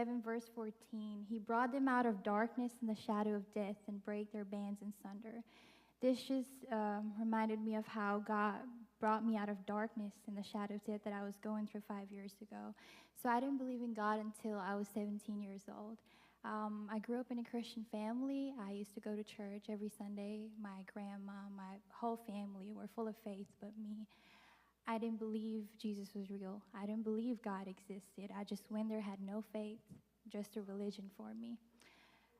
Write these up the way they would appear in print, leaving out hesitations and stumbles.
7, verse 14, he brought them out of darkness and the shadow of death and break their bands in sunder. This just reminded me of how God brought me out of darkness and the shadow of death that I was going through 5 years ago. So I didn't believe in God until I was 17 years old. I grew up in a Christian family. I used to go to church every Sunday. My grandma, my whole family were full of faith but me. I didn't believe Jesus was real. I didn't believe God existed. I just went there, had no faith, just a religion for me.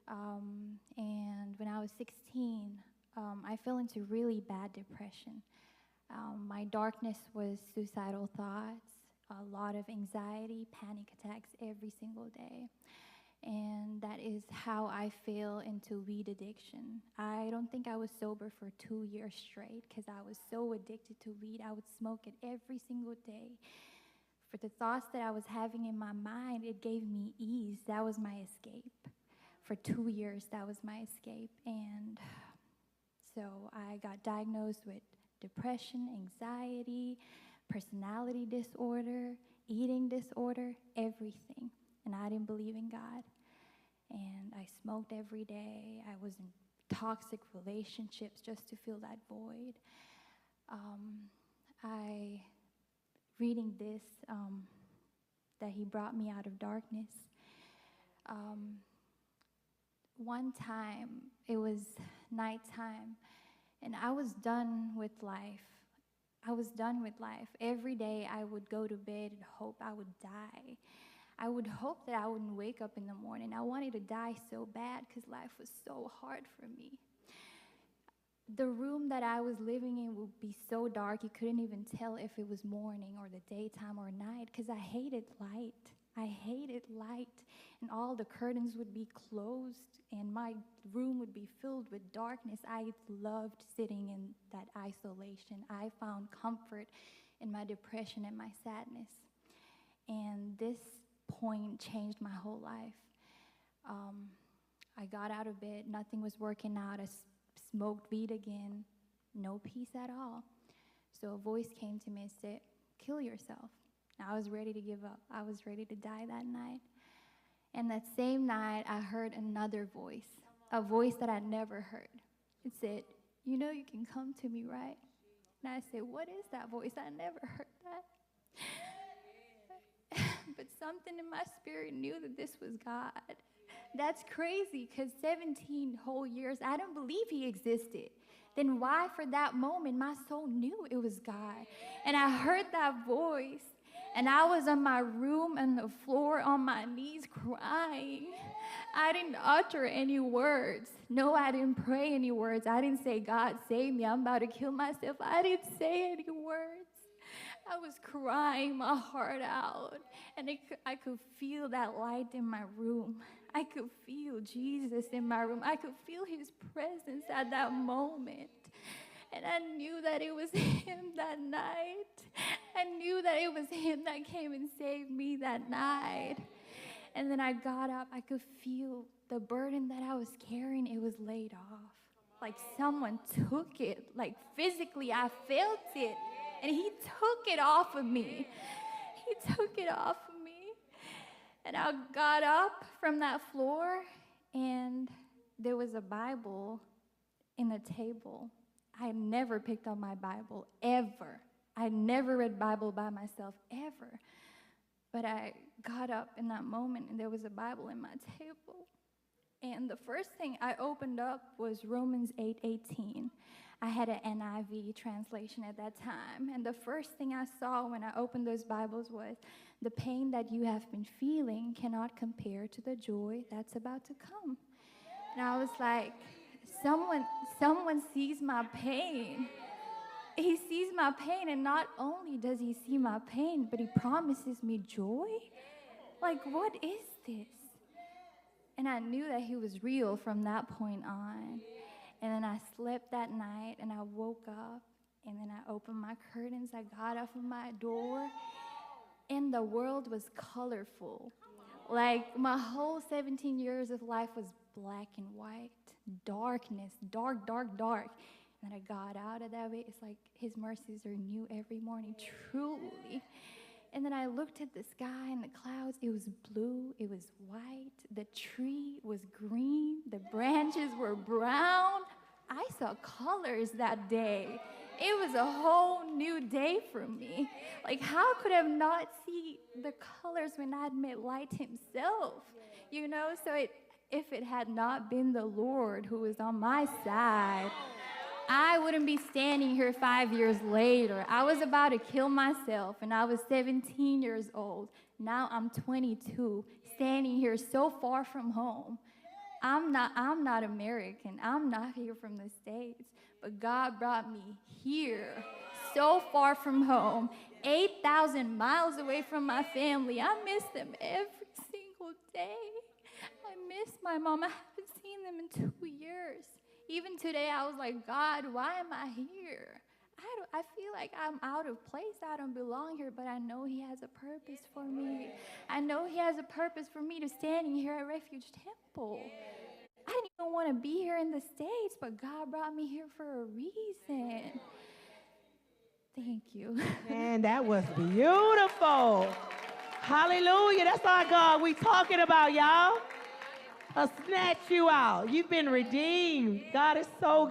And when I was 16, I fell into really bad depression. My darkness was suicidal thoughts, a lot of anxiety, panic attacks every single day. And that is how I fell into weed addiction. I don't think I was sober for 2 years straight because I was so addicted to weed. I would smoke it every single day. For the thoughts that I was having in my mind, it gave me ease. That was my escape. For 2 years, that was my escape. And so I got diagnosed with depression, anxiety, personality disorder, eating disorder, everything. And I didn't believe in God. And I smoked every day. I was in toxic relationships just to fill that void. Reading this, that he brought me out of darkness. One time, it was nighttime, and I was done with life. Every day I would go to bed and hope I would die. I would hope that I wouldn't wake up in the morning. I wanted to die so bad because life was so hard for me. The room that I was living in would be so dark you couldn't even tell if it was morning or the daytime or night because I hated light. And all the curtains would be closed and my room would be filled with darkness. I loved sitting in that isolation. I found comfort in my depression and my sadness. And this point changed my whole life. I got out of bed, nothing was working out. I smoked weed again, no peace at all. So a voice came to me and said, kill yourself. I was ready to give up. I was ready to die that night. And that same night, I heard another voice, a voice that I'd never heard. It said, you know you can come to me, right? And I said, what is that voice? I never heard that. But something in my spirit knew that this was God. That's crazy, because 17 whole years, I didn't believe he existed. Then why, for that moment, my soul knew it was God. And I heard that voice. And I was on my room on the floor on my knees crying. I didn't utter any words. No, I didn't pray any words. I didn't say, God, save me. I'm about to kill myself. I didn't say any words. I was crying my heart out. And I could feel that light in my room. I could feel Jesus in my room. I could feel his presence at that moment. And I knew that it was him that night. I knew that it was him that came and saved me that night. And then I got up. I could feel the burden that I was carrying. It was laid off. Like someone took it. Like physically, I felt it. And he took it off of me. He took it off of me. And I got up from that floor, and there was a Bible in the table. I had never picked up my Bible, ever. I had never read Bible by myself, ever. But I got up in that moment, and there was a Bible in my table. And the first thing I opened up was Romans 8:18. I had an NIV translation at that time. And the first thing I saw when I opened those Bibles was, the pain that you have been feeling cannot compare to the joy that's about to come. And I was like, someone sees my pain. He sees my pain, and not only does he see my pain, but he promises me joy? Like, what is this? And I knew that he was real from that point on. And then I slept that night, and I woke up, and then I opened my curtains. I got off of my door, and the world was colorful. Like, my whole 17 years of life was black and white, darkness, dark, dark, dark. And I got out of that way. It's like his mercies are new every morning. Truly, And then I looked at the sky and the clouds. It was blue. It was white. The tree was green. The branches were brown. I saw colors that day. It was a whole new day for me. Like, how could I not see the colors when I'd met light himself? You know, so if it had not been the Lord who was on my side, I wouldn't be standing here 5 years later. I was about to kill myself, and I was 17 years old. Now I'm 22, standing here so far from home. I'm not American. I'm not here from the States. But God brought me here, so far from home, 8,000 miles away from my family. I miss them every single day. I miss my mom. I haven't seen them in 2 years. Even today, I was like, God, why am I here? I feel like I'm out of place. I don't belong here, but I know he has a purpose for me. I know he has a purpose for me to standing here at Refuge Temple. I didn't even want to be here in the States, but God brought me here for a reason. Thank you. Man, that was beautiful. Hallelujah. That's our God we talking about, y'all. I'll snatch you out. You've been redeemed. God is so good.